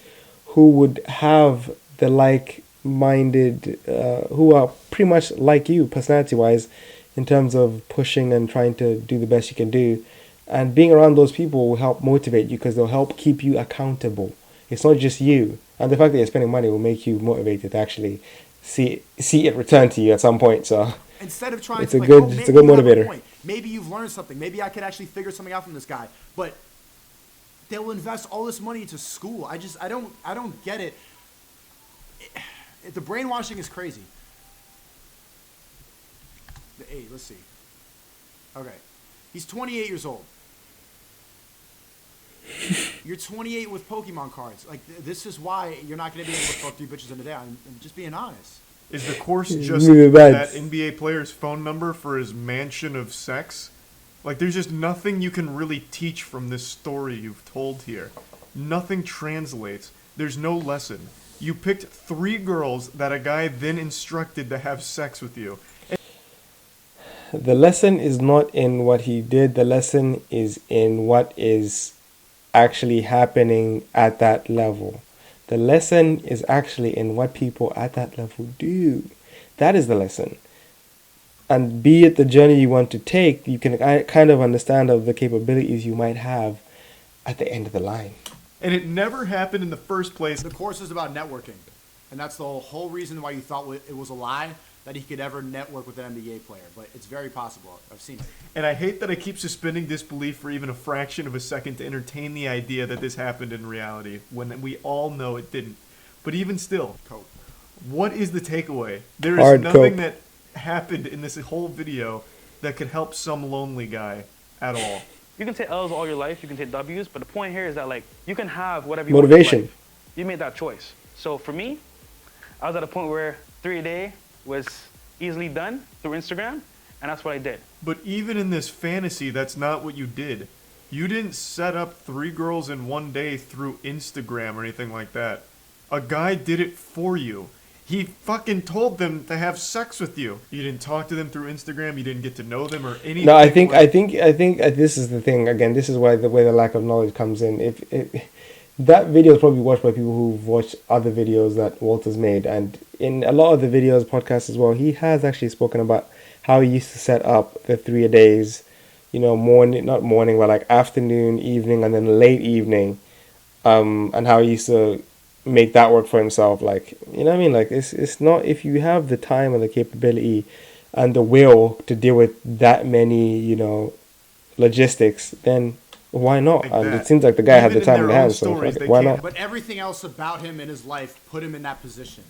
who would have the like-minded, who are pretty much like you personality-wise in terms of pushing and trying to do the best you can do. And being around those people will help motivate you because they'll help keep you accountable. It's not just you. And the fact that you're spending money will make you motivated to actually see it return to you at some point. So Instead of trying it's to a like, good oh, it's maybe a good you have motivator. point. Maybe you've learned something. Maybe I could actually figure something out from this guy. But they'll invest all this money into school. I don't get it. The brainwashing is crazy. Hey, let's see. Okay. He's 28 years old. You're 28 with Pokemon cards. Like, this is why you're not going to be able to fuck 3 bitches in a day. I'm just being honest. Is the course just Really bad. that NBA player's phone number for his mansion of sex? Like, there's just nothing you can really teach from this story you've told here. Nothing translates. There's no lesson. You picked 3 girls that a guy then instructed to have sex with you. The lesson is not in what he did. The lesson is in what is actually happening at that level. The lesson is actually in what people at that level do. That is the lesson. And be it the journey you want to take, you can kind of understand of the capabilities you might have at the end of the line. And it never happened in the first place. The course is about networking. And that's the whole reason why you thought it was a lie that he could ever network with an NBA player. But it's very possible. I've seen it. And I hate that I keep suspending disbelief for even a fraction of a second to entertain the idea that this happened in reality, when we all know it didn't. But even still, Cope. what is the takeaway? There is Hard nothing cope. that happened in this whole video that could help some lonely guy at all. You can take L's all your life, you can take W's, but the point here is that, like, you can have whatever you Motivation. want in life. You made that choice. So for me, I was at a point where 3 a day was easily done through Instagram, and that's what I did. But even in this fantasy, that's not what you did. You didn't set up 3 girls in one day through Instagram or anything like that. A guy did it for you. He fucking told them to have sex with you. You didn't talk to them through Instagram. You didn't get to know them or anything. No, I think this is the thing. Again, this is why the lack of knowledge comes in. If that video is probably watched by people who've watched other videos that Walter's made, and in a lot of the videos, podcasts as well, he has actually spoken about how he used to set up the 3 a days, not morning, but like afternoon, evening, and then late evening, and how he used to make that work for himself. Like, you know what I mean? Like, it's not, if you have the time and the capability and the will to deal with that many, you know, logistics, then why not? Like And that. it seems like the guy had Even the in time in their the own hands, so stories, fuck it, they why can't not? But everything else about him in his life put him in that position.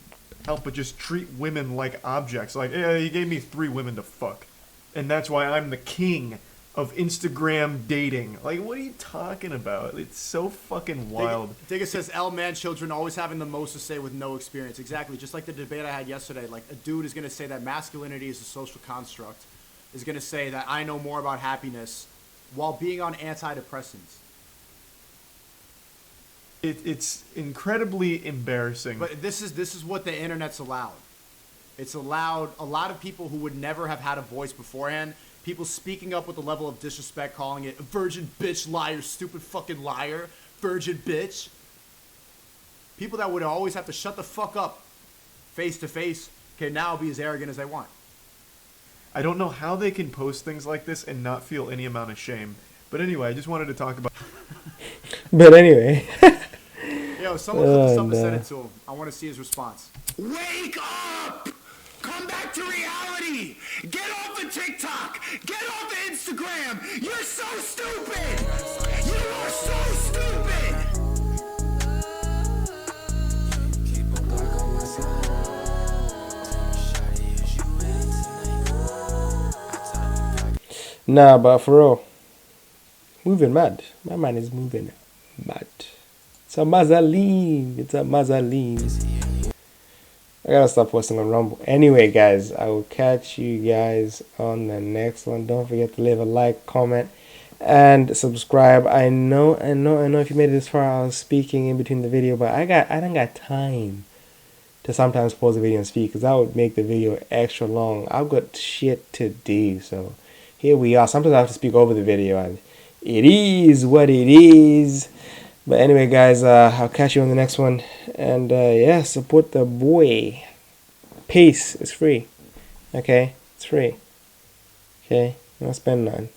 help but just treat women like objects. Like, yeah, he gave me 3 women to fuck, and that's why I'm the king of Instagram dating. Like, what are you talking about? It's so fucking wild. Digga says, L man children always having the most to say with no experience. Exactly, just like the debate I had yesterday. Like, a dude is going to say that masculinity is a social construct, is going to say that I know more about happiness while being on antidepressants. It's incredibly embarrassing. But this is what the internet's allowed. It's allowed a lot of people who would never have had a voice beforehand. People speaking up with a level of disrespect, calling it a virgin bitch, liar, stupid fucking liar, virgin bitch. People that would always have to shut the fuck up face to face can now be as arrogant as they want. I don't know how they can post things like this and not feel any amount of shame. But anyway, I just wanted to talk about... But anyway. Yo, someone clip this up and no. send it to him. I want to see his response. Wake up! Come back to reality! Get off of TikTok! Get off of Instagram! You're so stupid! You are so stupid! Nah, but for real, moving mad. My man is moving mad. It's a Mazaline. It's a Mazaline. I gotta stop posting on Rumble. Anyway, guys, I will catch you guys on the next one. Don't forget to leave a like, comment, and subscribe. I know. If you made it this far, I was speaking in between the video, but I don't got time to sometimes pause the video and speak, because that would make the video extra long. I've got shit to do, so here we are. Sometimes I have to speak over the video, and it is what it is. But anyway, guys, I'll catch you on the next one. And yeah, support the boy. Peace. It's free. Okay? It's free. Okay? Don't spend none.